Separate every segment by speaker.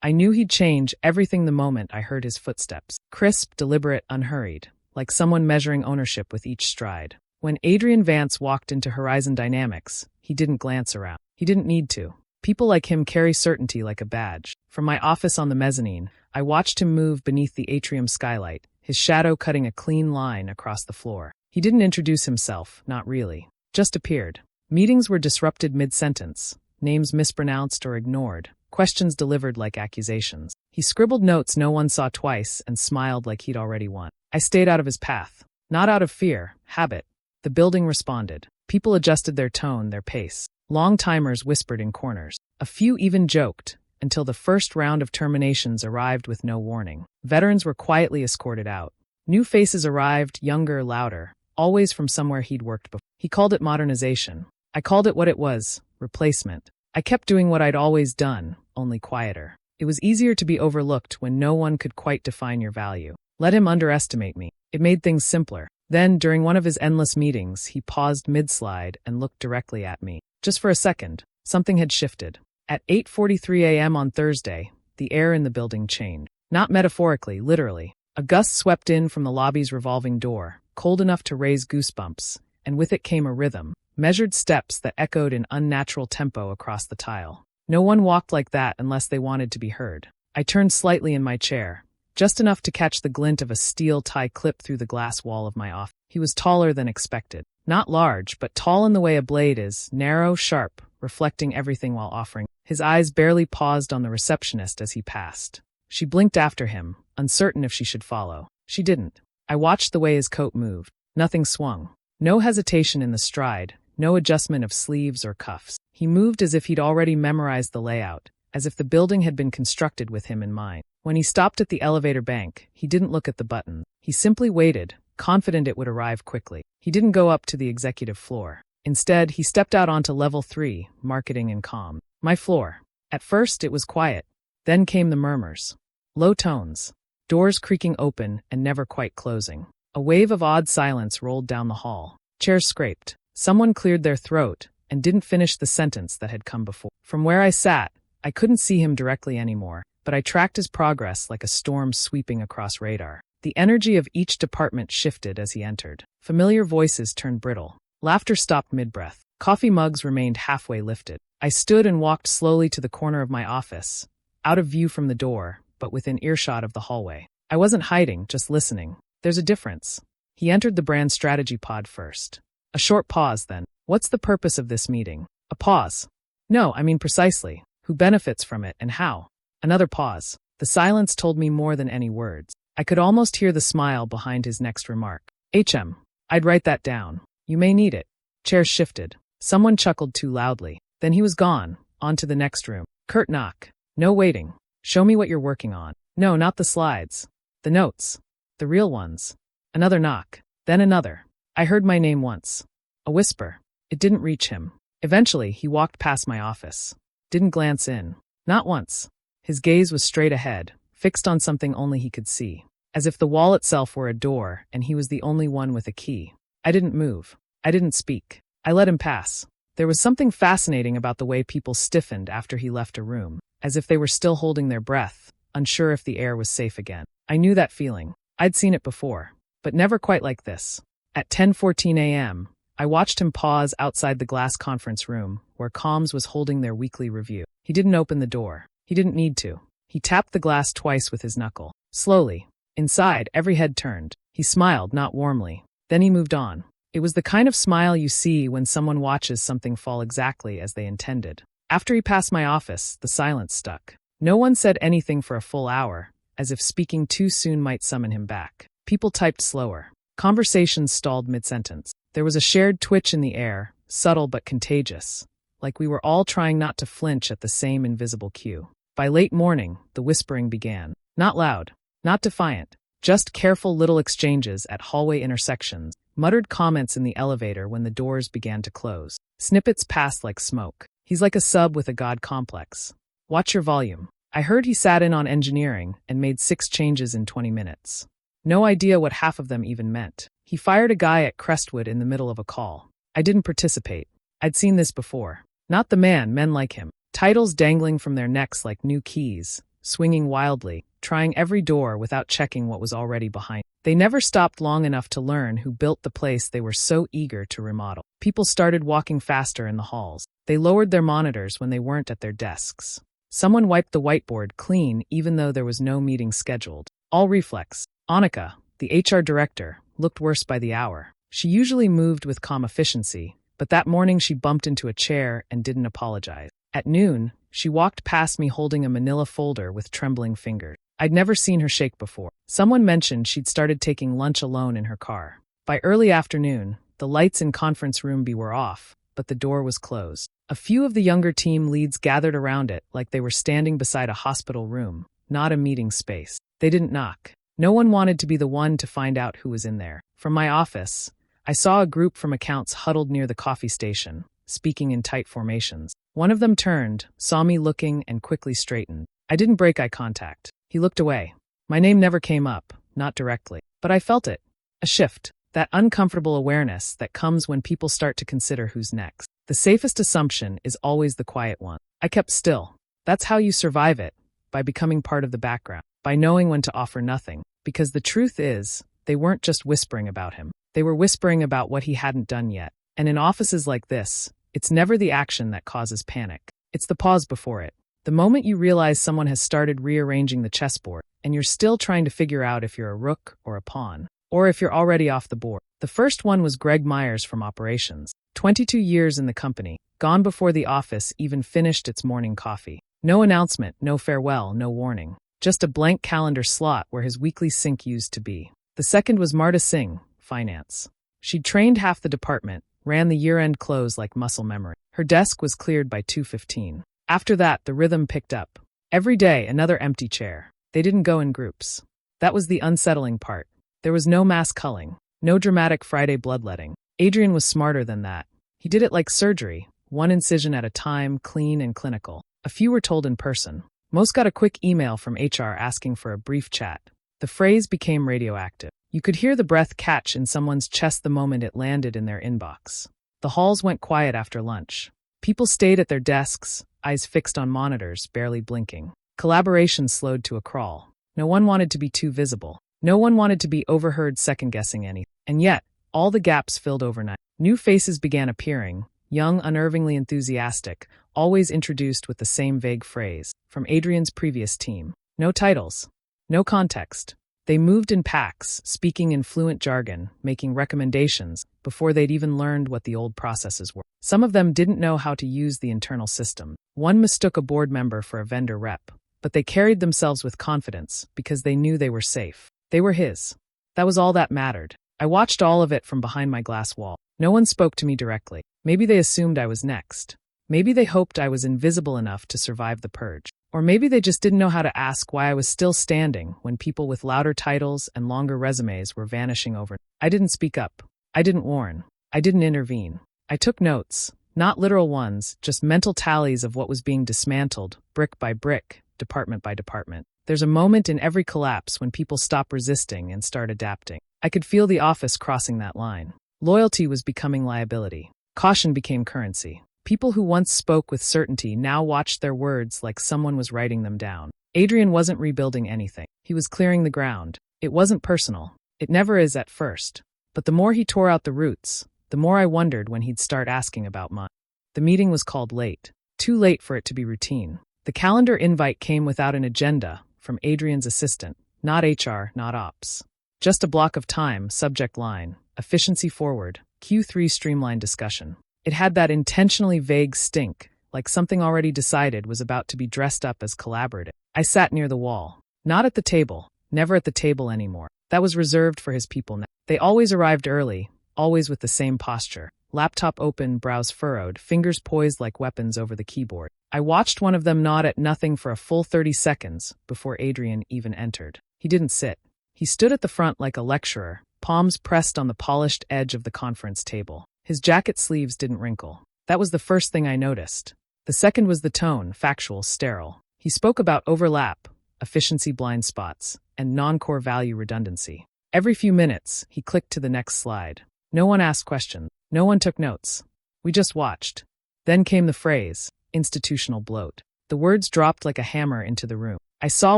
Speaker 1: I knew he'd change everything the moment I heard his footsteps. Crisp, deliberate, unhurried, like someone measuring ownership with each stride. When Adrien Vance walked into Horizon Dynamics, he didn't glance around. He didn't need to. People like him carry certainty like a badge. From my office on the mezzanine, I watched him move beneath the atrium skylight, his shadow cutting a clean line across the floor. He didn't introduce himself, not really. Just appeared. Meetings were disrupted mid-sentence, names mispronounced or ignored, questions delivered like accusations. He scribbled notes no one saw twice and smiled like he'd already won. I stayed out of his path. Not out of fear, habit. The building responded. People adjusted their tone, their pace. Long-timers whispered in corners. A few even joked, until the first round of terminations arrived with no warning. Veterans were quietly escorted out. New faces arrived, younger, louder, always from somewhere he'd worked before. He called it modernization. I called it what it was, replacement. I kept doing what I'd always done, only quieter. It was easier to be overlooked when no one could quite define your value. Let him underestimate me. It made things simpler. Then, during one of his endless meetings, he paused mid-slide and looked directly at me. Just for a second, something had shifted. At 8:43 a.m. on Thursday, the air in the building changed. Not metaphorically, literally. A gust swept in from the lobby's revolving door, cold enough to raise goosebumps, and with it came a rhythm, measured steps that echoed in unnatural tempo across the tile. No one walked like that unless they wanted to be heard. I turned slightly in my chair, just enough to catch the glint of a steel tie clip through the glass wall of my office. He was taller than expected. Not large, but tall in the way a blade is, narrow, sharp, reflecting everything while offering. His eyes barely paused on the receptionist as he passed. She blinked after him, uncertain if she should follow. She didn't. I watched the way his coat moved. Nothing swung. No hesitation in the stride, no adjustment of sleeves or cuffs. He moved as if he'd already memorized the layout, as if the building had been constructed with him in mind. When he stopped at the elevator bank, he didn't look at the button. He simply waited, confident it would arrive quickly. He didn't go up to the executive floor. Instead, he stepped out onto level 3, marketing and comm. My floor. At first, it was quiet. Then came the murmurs. Low tones. Doors creaking open and never quite closing. A wave of odd silence rolled down the hall. Chairs scraped. Someone cleared their throat and didn't finish the sentence that had come before. From where I sat, I couldn't see him directly anymore, but I tracked his progress like a storm sweeping across radar. The energy of each department shifted as he entered. Familiar voices turned brittle. Laughter stopped mid-breath. Coffee mugs remained halfway lifted. I stood and walked slowly to the corner of my office, out of view from the door, but within earshot of the hallway. I wasn't hiding, just listening. There's a difference. He entered the brand strategy pod first. A short pause then. What's the purpose of this meeting? A pause. No, I mean precisely. Who benefits from it and how? Another pause. The silence told me more than any words. I could almost hear the smile behind his next remark. I'd write that down. You may need it. Chairs shifted. Someone chuckled too loudly. Then he was gone, on to the next room. Curt knock. No waiting. Show me what you're working on. No, not the slides. The notes. The real ones. Another knock. Then another. I heard my name once. A whisper. It didn't reach him. Eventually, he walked past my office. Didn't glance in. Not once. His gaze was straight ahead, fixed on something only he could see. As if the wall itself were a door and he was the only one with a key. I didn't move. I didn't speak. I let him pass. There was something fascinating about the way people stiffened after he left a room, as if they were still holding their breath, unsure if the air was safe again. I knew that feeling. I'd seen it before, but never quite like this. At 10:14 a.m., I watched him pause outside the glass conference room, where comms was holding their weekly review. He didn't open the door. He didn't need to. He tapped the glass twice with his knuckle. Slowly. Inside, every head turned. He smiled, not warmly. Then he moved on. It was the kind of smile you see when someone watches something fall exactly as they intended. After he passed my office, the silence stuck. No one said anything for a full hour, as if speaking too soon might summon him back. People typed slower. Conversations stalled mid-sentence. There was a shared twitch in the air, subtle but contagious, like we were all trying not to flinch at the same invisible cue. By late morning, the whispering began. Not loud, not defiant, just careful little exchanges at hallway intersections, muttered comments in the elevator when the doors began to close. Snippets passed like smoke. He's like a sub with a god complex. Watch your volume. I heard he sat in on engineering and made 6 changes in 20 minutes. No idea what half of them even meant. He fired a guy at Crestwood in the middle of a call. I didn't participate. I'd seen this before. Not the man, men like him. Titles dangling from their necks like new keys, swinging wildly, trying every door without checking what was already behind. They never stopped long enough to learn who built the place they were so eager to remodel. People started walking faster in the halls. They lowered their monitors when they weren't at their desks. Someone wiped the whiteboard clean even though there was no meeting scheduled. All reflex. Annika, the HR director, looked worse by the hour. She usually moved with calm efficiency, but that morning she bumped into a chair and didn't apologize. At noon, she walked past me holding a manila folder with trembling fingers. I'd never seen her shake before. Someone mentioned she'd started taking lunch alone in her car. By early afternoon, the lights in conference room B were off, but the door was closed. A few of the younger team leads gathered around it like they were standing beside a hospital room, not a meeting space. They didn't knock. No one wanted to be the one to find out who was in there. From my office, I saw a group from accounts huddled near the coffee station, speaking in tight formations. One of them turned, saw me looking, and quickly straightened. I didn't break eye contact. He looked away. My name never came up, not directly. But I felt it. A shift. That uncomfortable awareness that comes when people start to consider who's next. The safest assumption is always the quiet one. I kept still. That's how you survive it, by becoming part of the background, by knowing when to offer nothing. Because the truth is, they weren't just whispering about him. They were whispering about what he hadn't done yet. And in offices like this, it's never the action that causes panic. It's the pause before it. The moment you realize someone has started rearranging the chessboard, and you're still trying to figure out if you're a rook or a pawn, or if you're already off the board. The first one was Greg Myers from operations. 22 years in the company, gone before the office even finished its morning coffee. No announcement, no farewell, no warning. Just a blank calendar slot where his weekly sync used to be. The second was Marta Singh, finance. She'd trained half the department, ran the year-end close like muscle memory. Her desk was cleared by 2:15. After that, the rhythm picked up. Every day, another empty chair. They didn't go in groups. That was the unsettling part. There was no mass culling, no dramatic Friday bloodletting. Adrien was smarter than that. He did it like surgery, one incision at a time, clean and clinical. A few were told in person. Most got a quick email from HR asking for a brief chat. The phrase became radioactive. You could hear the breath catch in someone's chest the moment it landed in their inbox. The halls went quiet after lunch. People stayed at their desks, eyes fixed on monitors, barely blinking. Collaboration slowed to a crawl. No one wanted to be too visible. No one wanted to be overheard second-guessing anything. And yet, all the gaps filled overnight. New faces began appearing, young, unnervingly enthusiastic, always introduced with the same vague phrase, from Adrien's previous team. No titles. No context. They moved in packs, speaking in fluent jargon, making recommendations, before they'd even learned what the old processes were. Some of them didn't know how to use the internal system. One mistook a board member for a vendor rep, but they carried themselves with confidence because they knew they were safe. They were his. That was all that mattered. I watched all of it from behind my glass wall. No one spoke to me directly. Maybe they assumed I was next. Maybe they hoped I was invisible enough to survive the purge. Or maybe they just didn't know how to ask why I was still standing when people with louder titles and longer resumes were vanishing over. I didn't speak up. I didn't warn. I didn't intervene. I took notes, not literal ones, just mental tallies of what was being dismantled, brick by brick, department by department. There's a moment in every collapse when people stop resisting and start adapting. I could feel the office crossing that line. Loyalty was becoming liability. Caution became currency. People who once spoke with certainty now watched their words like someone was writing them down. Adrien wasn't rebuilding anything. He was clearing the ground. It wasn't personal. It never is at first. But the more he tore out the roots, the more I wondered when he'd start asking about mine. The meeting was called late. Too late for it to be routine. The calendar invite came without an agenda from Adrien's assistant. Not HR, not ops. Just a block of time, subject line, efficiency forward, Q3 streamlined discussion. It had that intentionally vague stink, like something already decided was about to be dressed up as collaborative. I sat near the wall. Not at the table. Never at the table anymore. That was reserved for his people now. They always arrived early, always with the same posture. Laptop open, brows furrowed, fingers poised like weapons over the keyboard. I watched one of them nod at nothing for a full 30 seconds before Adrien even entered. He didn't sit. He stood at the front like a lecturer, palms pressed on the polished edge of the conference table. His jacket sleeves didn't wrinkle. That was the first thing I noticed. The second was the tone, factual, sterile. He spoke about overlap, efficiency blind spots, and non-core value redundancy. Every few minutes, he clicked to the next slide. No one asked questions. No one took notes. We just watched. Then came the phrase, institutional bloat. The words dropped like a hammer into the room. I saw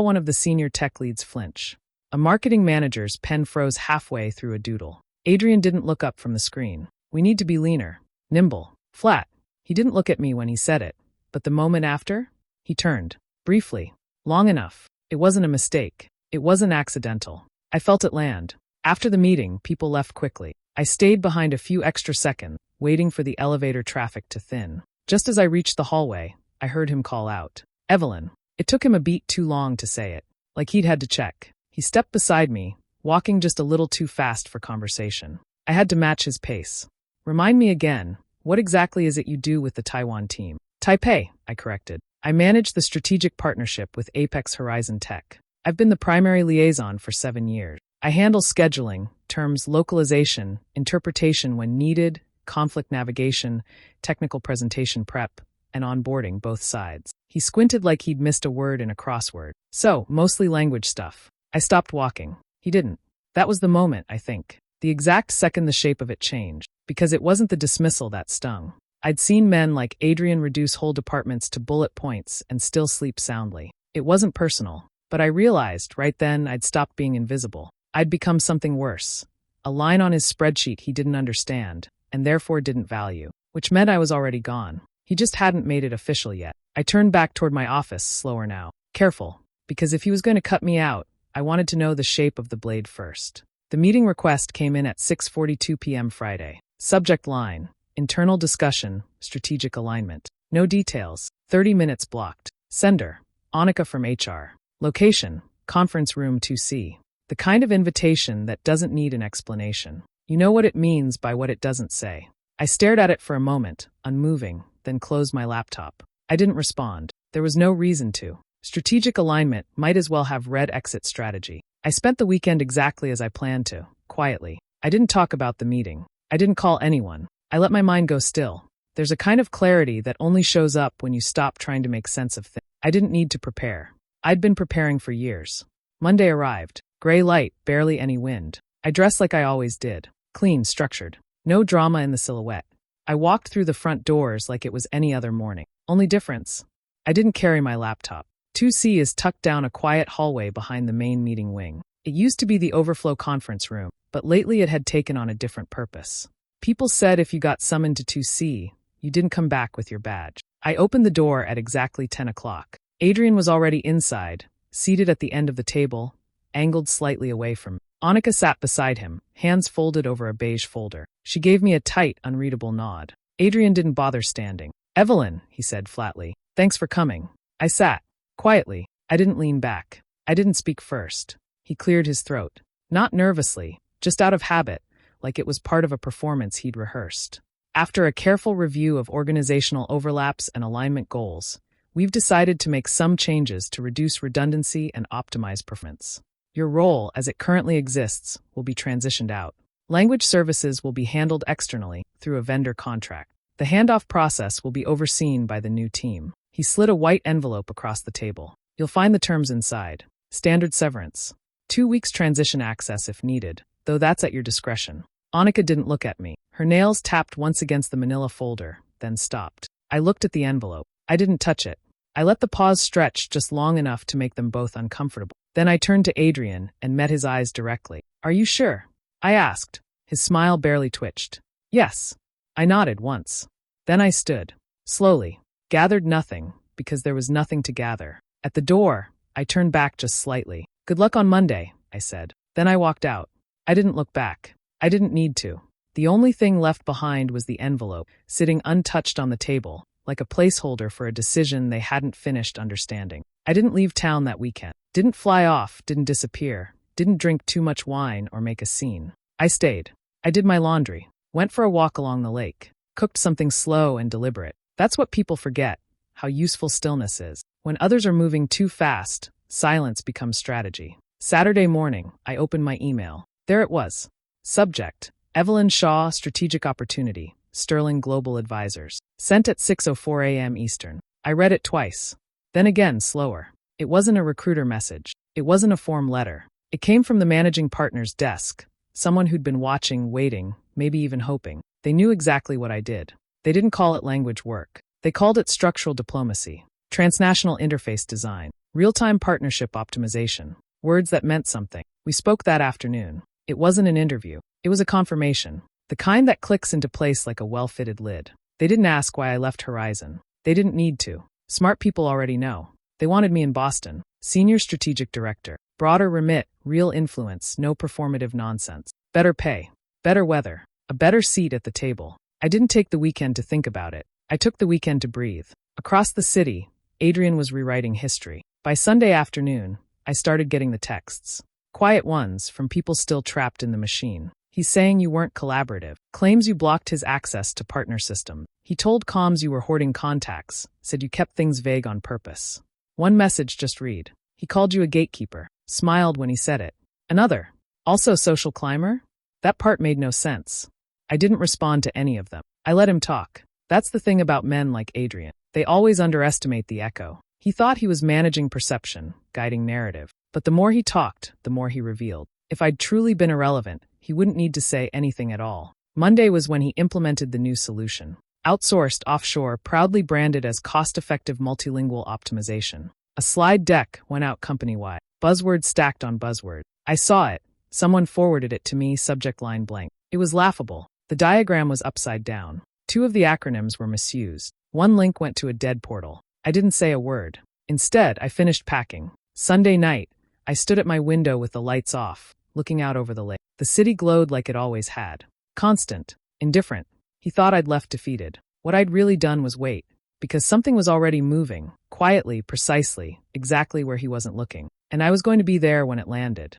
Speaker 1: one of the senior tech leads flinch. A marketing manager's pen froze halfway through a doodle. Adrien didn't look up from the screen. We need to be leaner, nimble, flat. He didn't look at me when he said it, but the moment after, he turned. Briefly. Long enough. It wasn't a mistake. It wasn't accidental. I felt it land. After the meeting, people left quickly. I stayed behind a few extra seconds, waiting for the elevator traffic to thin. Just as I reached the hallway, I heard him call out, "Evelyn." It took him a beat too long to say it, like he'd had to check. He stepped beside me, walking just a little too fast for conversation. I had to match his pace. "Remind me again, what exactly is it you do with the Taiwan team?" "Taipei," I corrected. "I manage the strategic partnership with Apex Horizon Tech. I've been the primary liaison for 7 years. I handle scheduling, terms localization, interpretation when needed, conflict navigation, technical presentation prep, and onboarding both sides." He squinted like he'd missed a word in a crossword. "So, mostly language stuff." I stopped walking. He didn't. That was the moment, I think. The exact second the shape of it changed. Because it wasn't the dismissal that stung. I'd seen men like Adrien reduce whole departments to bullet points and still sleep soundly. It wasn't personal. But I realized, right then, I'd stopped being invisible. I'd become something worse. A line on his spreadsheet he didn't understand, and therefore didn't value. Which meant I was already gone. He just hadn't made it official yet. I turned back toward my office, slower now. Careful. Because if he was going to cut me out, I wanted to know the shape of the blade first. The meeting request came in at 6:42 p.m. Friday. Subject line: internal discussion, strategic alignment. No details. 30 minutes blocked. Sender: Annika from HR. Location: conference room 2C. The kind of invitation that doesn't need an explanation. You know what it means by what it doesn't say. I stared at it for a moment, unmoving, then closed my laptop. I didn't respond. There was no reason to. Strategic alignment might as well have red exit strategy. I spent the weekend exactly as I planned to, quietly. I didn't talk about the meeting. I didn't call anyone. I let my mind go still. There's a kind of clarity that only shows up when you stop trying to make sense of things. I didn't need to prepare. I'd been preparing for years. Monday arrived. Gray light, barely any wind. I dressed like I always did. Clean, structured. No drama in the silhouette. I walked through the front doors like it was any other morning. Only difference: I didn't carry my laptop. 2C is tucked down a quiet hallway behind the main meeting wing. It used to be the overflow conference room, but lately it had taken on a different purpose. People said if you got summoned to 2C, you didn't come back with your badge. I opened the door at exactly 10 o'clock. Adrien was already inside, seated at the end of the table, angled slightly away from me. Annika sat beside him, hands folded over a beige folder. She gave me a tight, unreadable nod. Adrien didn't bother standing. "Evelyn," he said flatly, "thanks for coming." I sat. Quietly. I didn't lean back. I didn't speak first. He cleared his throat. Not nervously, just out of habit, like it was part of a performance he'd rehearsed. "After a careful review of organizational overlaps and alignment goals, we've decided to make some changes to reduce redundancy and optimize performance. Your role, as it currently exists, will be transitioned out. Language services will be handled externally, through a vendor contract. The handoff process will be overseen by the new team." He slid a white envelope across the table. "You'll find the terms inside. Standard severance. 2 weeks transition access if needed, though that's at your discretion." Annika didn't look at me. Her nails tapped once against the manila folder, then stopped. I looked at the envelope. I didn't touch it. I let the pause stretch just long enough to make them both uncomfortable. Then I turned to Adrien and met his eyes directly. "Are you sure?" I asked. His smile barely twitched. "Yes." I nodded once. Then I stood. Slowly. Gathered nothing, because there was nothing to gather. At the door, I turned back just slightly. "Good luck on Monday," I said. Then I walked out. I didn't look back. I didn't need to. The only thing left behind was the envelope, sitting untouched on the table, like a placeholder for a decision they hadn't finished understanding. I didn't leave town that weekend. Didn't fly off, didn't disappear, didn't drink too much wine or make a scene. I stayed. I did my laundry. Went for a walk along the lake. Cooked something slow and deliberate. That's what people forget, how useful stillness is. When others are moving too fast, silence becomes strategy. Saturday morning, I opened my email. There it was. Subject: Evelyn Shaw, Strategic Opportunity, Sterling Global Advisors. Sent at 6:04 a.m. Eastern. I read it twice. Then again, slower. It wasn't a recruiter message. It wasn't a form letter. It came from the managing partner's desk. Someone who'd been watching, waiting, maybe even hoping. They knew exactly what I did. They didn't call it language work. They called it structural diplomacy, transnational interface design. Real-time partnership optimization. Words that meant something. We spoke that afternoon. It wasn't an interview. It was a confirmation. The kind that clicks into place like a well-fitted lid. They didn't ask why I left Horizon. They didn't need to. Smart people already know. They wanted me in Boston. Senior strategic director. Broader remit, real influence, no performative nonsense. Better pay. Better weather. A better seat at the table. I didn't take the weekend to think about it. I took the weekend to breathe. Across the city, Adrien was rewriting history. By Sunday afternoon, I started getting the texts. Quiet ones from people still trapped in the machine. He's saying you weren't collaborative. Claims you blocked his access to partner systems. He told comms you were hoarding contacts. Said you kept things vague on purpose. One message just read. He called you a gatekeeper. Smiled when he said it. Another. Also social climber? That part made no sense. I didn't respond to any of them. I let him talk. That's the thing about men like Adrien. They always underestimate the echo. He thought he was managing perception, guiding narrative. But the more he talked, the more he revealed. If I'd truly been irrelevant, he wouldn't need to say anything at all. Monday was when he implemented the new solution. Outsourced, offshore, proudly branded as cost-effective multilingual optimization. A slide deck went out company-wide. Buzzwords stacked on buzzword. I saw it. Someone forwarded it to me, subject line blank. It was laughable. The diagram was upside down. 2 of the acronyms were misused. One link went to a dead portal. I didn't say a word. Instead, I finished packing. Sunday night, I stood at my window with the lights off, looking out over the lake. The city glowed like it always had. Constant. Indifferent. He thought I'd left defeated. What I'd really done was wait. Because something was already moving. Quietly, precisely, exactly where he wasn't looking. And I was going to be there when it landed.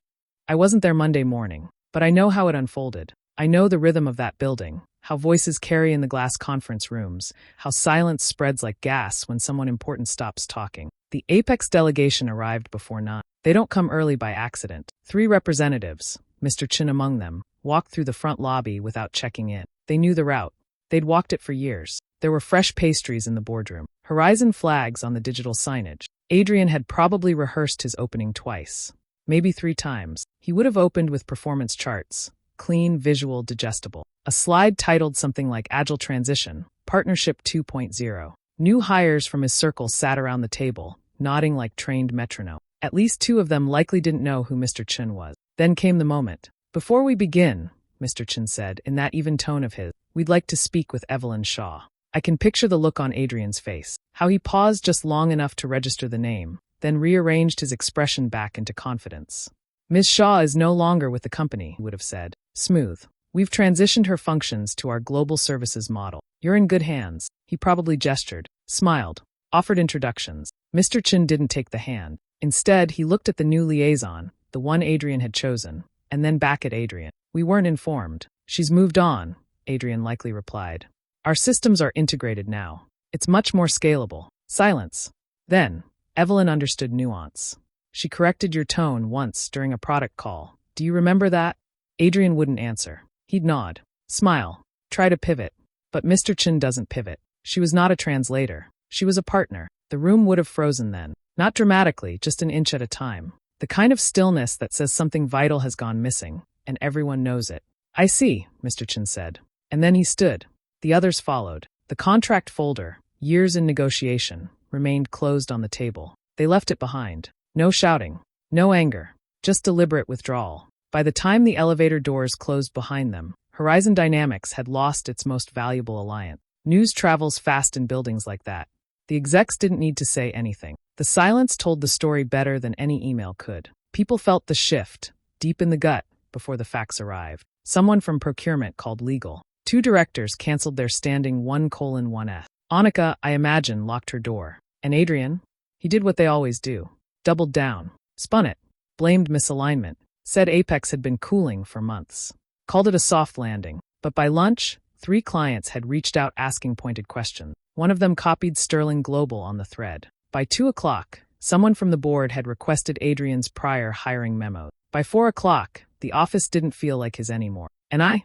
Speaker 1: I wasn't there Monday morning, but I know how it unfolded. I know the rhythm of that building, how voices carry in the glass conference rooms, how silence spreads like gas when someone important stops talking. The Apex delegation arrived before 9. They don't come early by accident. 3 representatives, Mr. Chin among them, walked through the front lobby without checking in. They knew the route. They'd walked it for years. There were fresh pastries in the boardroom, Horizon flags on the digital signage. Adrien had probably rehearsed his opening twice, maybe 3 times. He would have opened with performance charts, clean, visual, digestible. A slide titled something like Agile Transition, Partnership 2.0. New hires from his circle sat around the table, nodding like trained metronome. At least 2 of them likely didn't know who Mr. Chin was. Then came the moment. Before we begin, Mr. Chin said, in that even tone of his, we'd like to speak with Evelyn Shaw. I can picture the look on Adrien's face, how he paused just long enough to register the name, then rearranged his expression back into confidence. Ms. Shaw is no longer with the company, he would have said. Smooth. We've transitioned her functions to our global services model. You're in good hands. He probably gestured, smiled, offered introductions. Mr. Chin didn't take the hand. Instead, he looked at the new liaison, the one Adrien had chosen, and then back at Adrien. We weren't informed. She's moved on, Adrien likely replied. Our systems are integrated now. It's much more scalable. Silence. Then, Evelyn understood nuance. She corrected your tone once during a product call. Do you remember that? Adrien wouldn't answer. He'd nod, smile, try to pivot. But Mr. Chin doesn't pivot. She was not a translator. She was a partner. The room would have frozen then. Not dramatically, just an inch at a time. The kind of stillness that says something vital has gone missing, and everyone knows it. I see, Mr. Chin said. And then he stood. The others followed. The contract folder, years in negotiation, remained closed on the table. They left it behind. No shouting. No anger. Just deliberate withdrawal. By the time the elevator doors closed behind them, Horizon Dynamics had lost its most valuable alliance. News travels fast in buildings like that. The execs didn't need to say anything. The silence told the story better than any email could. People felt the shift, deep in the gut, before the facts arrived. Someone from procurement called legal. 2 directors canceled their standing 1:1F. Annika, I imagine, locked her door. And Adrien? He did what they always do. Doubled down. Spun it. Blamed misalignment. Said Apex had been cooling for months. Called it a soft landing. But by lunch, 3 clients had reached out asking pointed questions. One of them copied Sterling Global on the thread. By 2 o'clock, someone from the board had requested Adrien's prior hiring memos. By 4 o'clock, the office didn't feel like his anymore. And I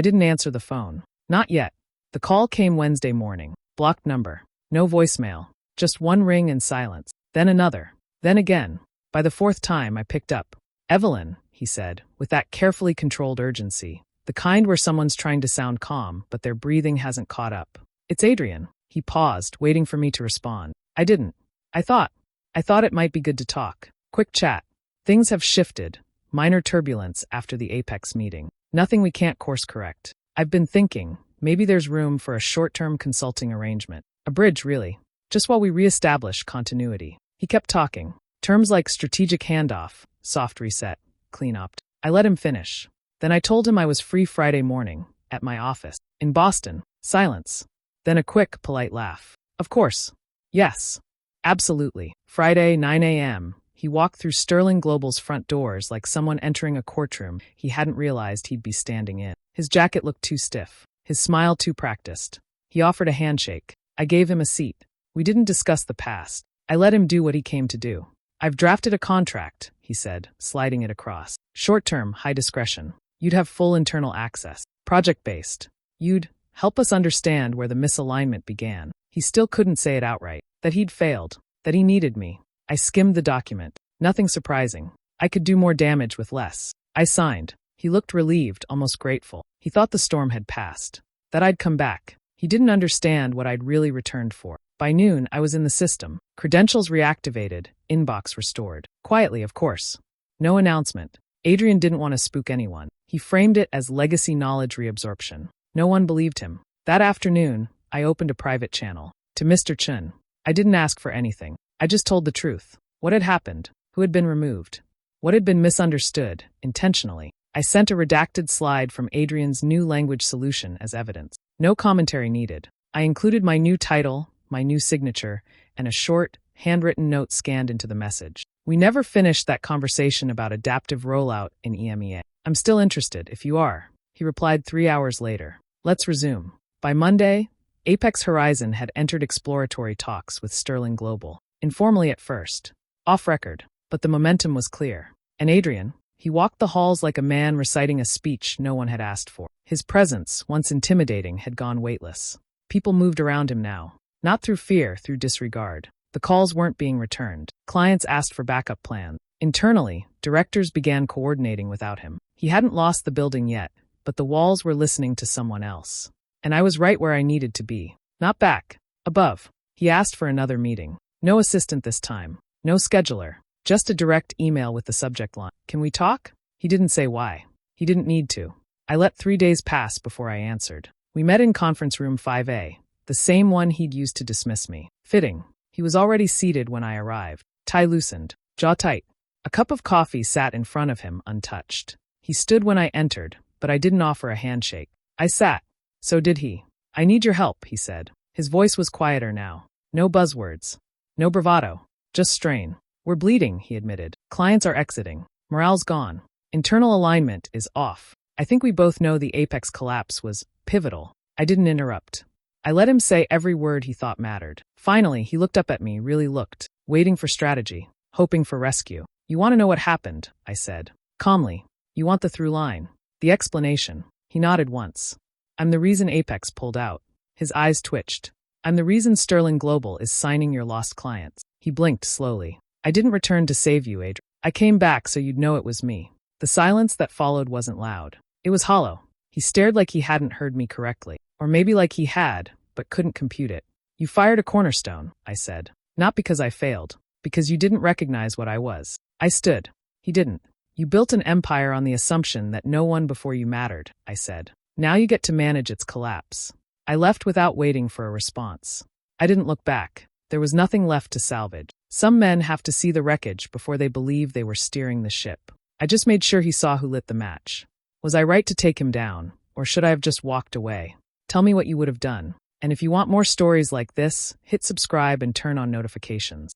Speaker 1: didn't answer the phone. Not yet. The call came Wednesday morning. Blocked number. No voicemail. Just 1 ring and silence. Then another. Then again. By the 4th time, I picked up. Evelyn, he said, with that carefully controlled urgency. The kind where someone's trying to sound calm, but their breathing hasn't caught up. It's Adrien. He paused, waiting for me to respond. I didn't. I thought. I thought it might be good to talk. Quick chat. Things have shifted. Minor turbulence after the Apex meeting. Nothing we can't course correct. I've been thinking, maybe there's room for a short-term consulting arrangement. A bridge, really. Just while we re-establish continuity. He kept talking. Terms like strategic handoff, soft reset, cleanup. I let him finish. Then I told him I was free Friday morning, at my office. In Boston. Silence. Then a quick, polite laugh. Of course. Yes. Absolutely. Friday, 9 a.m. He walked through Sterling Global's front doors like someone entering a courtroom he hadn't realized he'd be standing in. His jacket looked too stiff. His smile too practiced. He offered a handshake. I gave him a seat. We didn't discuss the past. I let him do what he came to do. I've drafted a contract, he said, sliding it across. Short-term, high discretion. You'd have full internal access. Project-based. You'd help us understand where the misalignment began. He still couldn't say it outright. That he'd failed. That he needed me. I skimmed the document. Nothing surprising. I could do more damage with less. I signed. He looked relieved, almost grateful. He thought the storm had passed. That I'd come back. He didn't understand what I'd really returned for. By noon, I was in the system. Credentials reactivated. Inbox restored. Quietly, of course. No announcement. Adrien didn't want to spook anyone. He framed it as legacy knowledge reabsorption. No one believed him. That afternoon, I opened a private channel. To Mr. Chun. I didn't ask for anything. I just told the truth. What had happened. Who had been removed. What had been misunderstood, intentionally. I sent a redacted slide from Adrien's new language solution as evidence. No commentary needed. I included my new title, my new signature, and a short, handwritten note scanned into the message. We never finished that conversation about adaptive rollout in EMEA. I'm still interested, if you are. He replied 3 hours later. Let's resume. By Monday, Apex Horizon had entered exploratory talks with Sterling Global. Informally at first. Off record. But the momentum was clear. And Adrien, he walked the halls like a man reciting a speech no one had asked for. His presence, once intimidating, had gone weightless. People moved around him now. Not through fear, through disregard. The calls weren't being returned. Clients asked for backup plans. Internally, directors began coordinating without him. He hadn't lost the building yet, but the walls were listening to someone else. And I was right where I needed to be. Not back. Above. He asked for another meeting. No assistant this time. No scheduler. Just a direct email with the subject line. Can we talk? He didn't say why. He didn't need to. I let 3 days pass before I answered. We met in conference room 5A, the same one he'd used to dismiss me. Fitting. He was already seated when I arrived. Tie loosened. Jaw tight. A cup of coffee sat in front of him, untouched. He stood when I entered, but I didn't offer a handshake. I sat. So did he. I need your help, he said. His voice was quieter now. No buzzwords. No bravado. Just strain. We're bleeding, he admitted. Clients are exiting. Morale's gone. Internal alignment is off. I think we both know the Apex collapse was pivotal. I didn't interrupt. I let him say every word he thought mattered. Finally, he looked up at me, really looked, waiting for strategy, hoping for rescue. You want to know what happened, I said. Calmly. You want the through line. The explanation. He nodded once. I'm the reason Apex pulled out. His eyes twitched. I'm the reason Sterling Global is signing your lost clients. He blinked slowly. I didn't return to save you, Adrien. I came back so you'd know it was me. The silence that followed wasn't loud. It was hollow. He stared like he hadn't heard me correctly. Or maybe like he had, but couldn't compute it. You fired a cornerstone, I said. Not because I failed. Because you didn't recognize what I was. I stood. He didn't. You built an empire on the assumption that no one before you mattered, I said. Now you get to manage its collapse. I left without waiting for a response. I didn't look back. There was nothing left to salvage. Some men have to see the wreckage before they believe they were steering the ship. I just made sure he saw who lit the match. Was I right to take him down, or should I have just walked away? Tell me what you would have done. And if you want more stories like this, hit subscribe and turn on notifications.